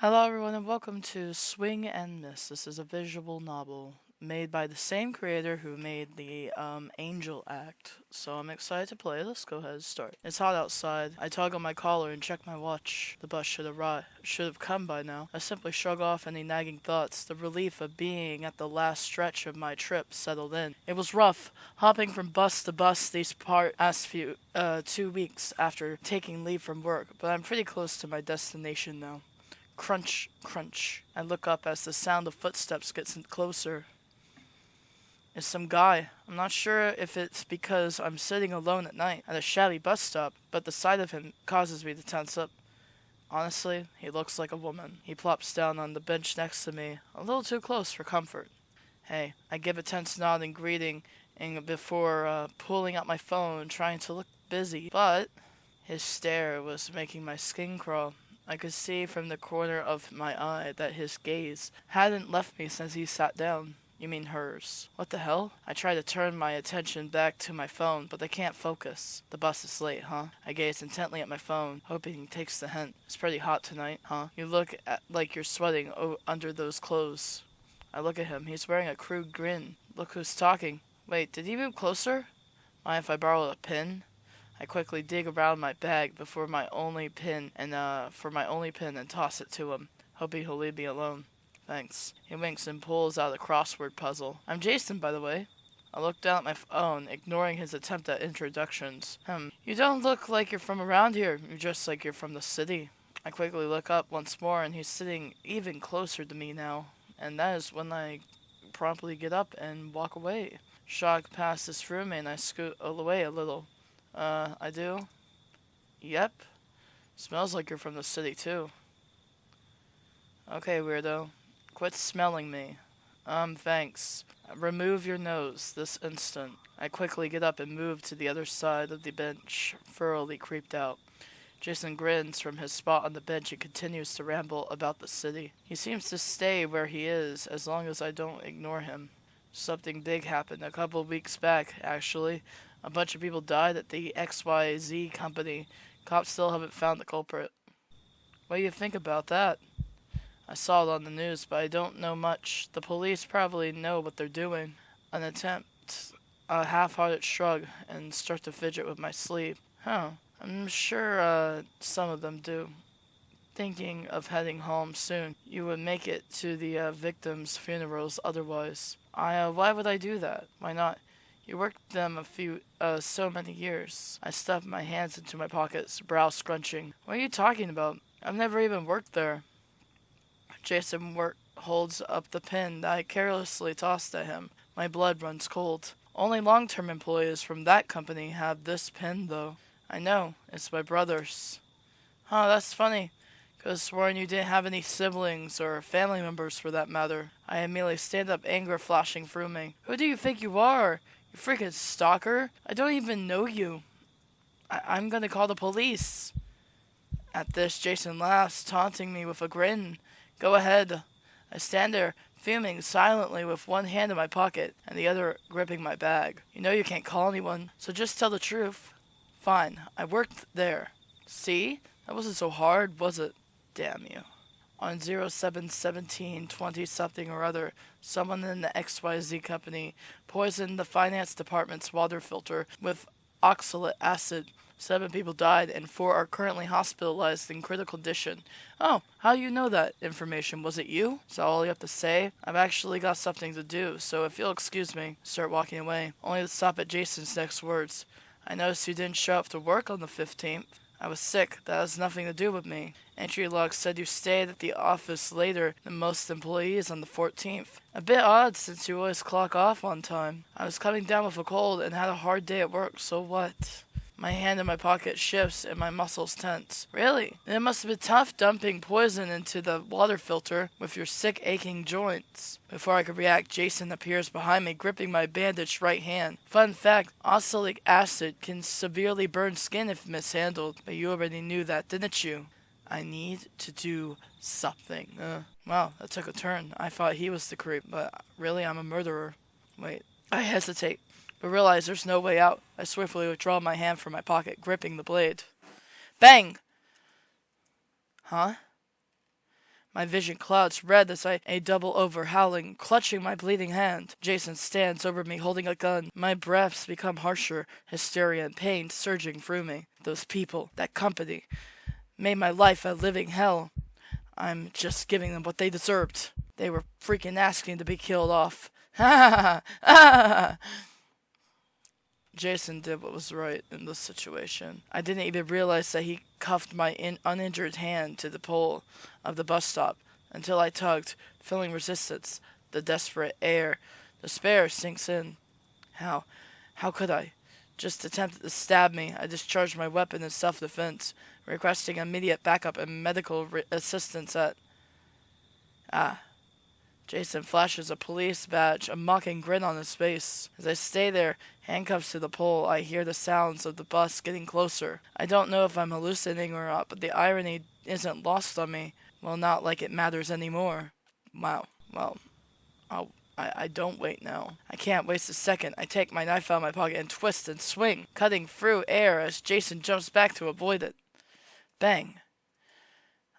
Hello, everyone, and welcome to Swing and Miss. This is a visual novel made by the same creator who made the Angel Act. So I'm excited to play. Let's go ahead and start. It's hot outside. I tug on my collar and check my watch. The bus should have come by now. I simply shrug off any nagging thoughts. The relief of being at the last stretch of my trip settled in. It was rough, hopping from bus to bus these past 2 weeks after taking leave from work, but I'm pretty close to my destination now. Crunch, crunch. I look up as the sound of footsteps gets closer. It's some guy. I'm not sure if it's because I'm sitting alone at night at a shabby bus stop, but the sight of him causes me to tense up. Honestly, he looks like a woman. He plops down on the bench next to me, a little too close for comfort. Hey, I give a tense nod in greeting before pulling out my phone, trying to look busy, but his stare was making my skin crawl. I could see from the corner of my eye that his gaze hadn't left me since he sat down. You mean hers. What the hell? I try to turn my attention back to my phone, but I can't focus. The bus is late, huh? I gaze intently at my phone, hoping he takes the hint. It's pretty hot tonight, huh? You look like you're sweating under those clothes. I look at him. He's wearing a crude grin. Look who's talking. Wait, did he move closer? Mind if I borrow a pen? I quickly dig around my bag for my only pin and toss it to him, hoping he'll leave me alone. Thanks. He winks and pulls out a crossword puzzle. I'm Jason, by the way. I look down at my phone, ignoring his attempt at introductions. You don't look like you're from around here. You're just like you're from the city. I quickly look up once more, and he's sitting even closer to me now. And that is when I promptly get up and walk away. Shocked past his roommate, and I scoot away a little. I do? Yep. Smells like you're from the city, too. Okay, weirdo. Quit smelling me. Thanks. Remove your nose this instant. I quickly get up and move to the other side of the bench, thoroughly creeped out. Jason grins from his spot on the bench and continues to ramble about the city. He seems to stay where he is as long as I don't ignore him. Something big happened a couple of weeks back, actually. A bunch of people died at the XYZ company. Cops still haven't found the culprit. What do you think about that? I saw it on the news, but I don't know much. The police probably know what they're doing. An attempt, a half-hearted shrug, and start to fidget with my sleeve. I'm sure some of them do. Thinking of heading home soon. You would make it to the victims' funerals otherwise. Why would I do that? Why not? You worked them so many years. I stuffed my hands into my pockets, brow scrunching. What are you talking about? I've never even worked there. Jason holds up the pin that I carelessly tossed at him. My blood runs cold. Only long-term employees from that company have this pin, though. I know. It's my brother's. That's funny. Could have sworn you didn't have any siblings or family members for that matter. I immediately stand up, anger flashing through me. Who do you think you are? You freaking stalker. I don't even know you. I'm gonna call the police. At this, Jason laughs, taunting me with a grin. Go ahead. I stand there, fuming silently with one hand in my pocket and the other gripping my bag. You know you can't call anyone, so just tell the truth. Fine, I worked there. See? That wasn't so hard, was it? Damn you. On 07/17/20-something or other, someone in the XYZ company poisoned the finance department's water filter with oxalic acid. 7 people died and 4 are currently hospitalized in critical condition. Oh, how do you know that information? Was it you? Is that all you have to say? I've actually got something to do, so if you'll excuse me, start walking away, only to stop at Jason's next words. I noticed you didn't show up to work on the 15th. I was sick. That has nothing to do with me. Entry log said you stayed at the office later than most employees on the 14th. A bit odd since you always clock off on time. I was coming down with a cold and had a hard day at work, so what? My hand in my pocket shifts and my muscles tense. Really? Then it must have been tough dumping poison into the water filter with your sick, aching joints. Before I could react, Jason appears behind me, gripping my bandaged right hand. Fun fact, oxalic acid can severely burn skin if mishandled, but you already knew that, didn't you? I need to do something. Wow, that took a turn. I thought he was the creep, but really I'm a murderer. Wait, I hesitate, but realize there's no way out. I swiftly withdraw my hand from my pocket, gripping the blade. Bang! Huh? My vision clouds red as I double over, howling, clutching my bleeding hand. Jason stands over me holding a gun. My breaths become harsher, hysteria and pain surging through me. Those people, that company, made my life a living hell. I'm just giving them what they deserved. They were freaking asking to be killed off. Ha ha ha! Jason did what was right in this situation. I didn't even realize that he cuffed my uninjured hand to the pole of the bus stop until I tugged, feeling resistance, the desperate air. Despair sinks in. How could I? Just attempted to stab me. I discharged my weapon in self-defense, requesting immediate backup and medical assistance at... Jason flashes a police badge, a mocking grin on his face. As I stay there, handcuffed to the pole, I hear the sounds of the bus getting closer. I don't know if I'm hallucinating or not, but the irony isn't lost on me. Well, not like it matters anymore. Wow. Well, I don't wait now. I can't waste a second. I take my knife out of my pocket and twist and swing, cutting through air as Jason jumps back to avoid it. Bang.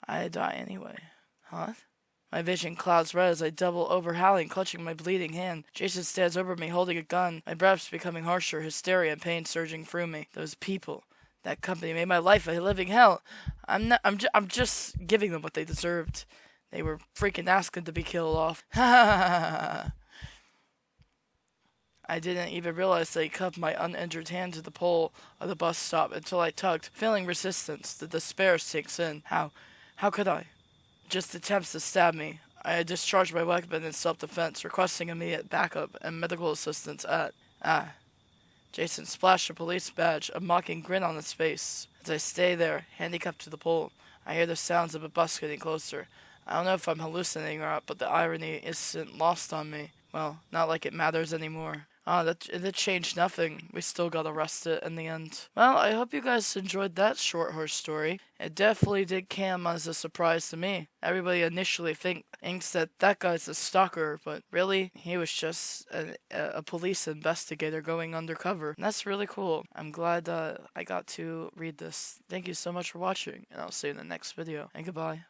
I die anyway. Huh? My vision clouds red as I double over, howling, clutching my bleeding hand. Jason stands over me, holding a gun. My breaths becoming harsher, hysteria and pain surging through me. Those people, that company, made my life a living hell. I'm just giving them what they deserved. They were freaking asking to be killed off. Ha ha ha ha. I didn't even realize that he cuffed my uninjured hand to the pole of the bus stop until I tugged, feeling resistance. The despair sinks in. How could I? Just attempts to stab me. I discharged my weapon in self-defense, requesting immediate backup and medical assistance at... Jason splashed a police badge, a mocking grin on his face. As I stay there, handicapped to the pole, I hear the sounds of a bus getting closer. I don't know if I'm hallucinating or not, but the irony isn't lost on me. Well, not like it matters anymore. That changed nothing. We still got arrested in the end. Well, I hope you guys enjoyed that short horse story. It definitely did come as a surprise to me. Everybody initially thinks that guy's a stalker, but really, he was just a police investigator going undercover. And that's really cool. I'm glad I got to read this. Thank you so much for watching, and I'll see you in the next video. And goodbye.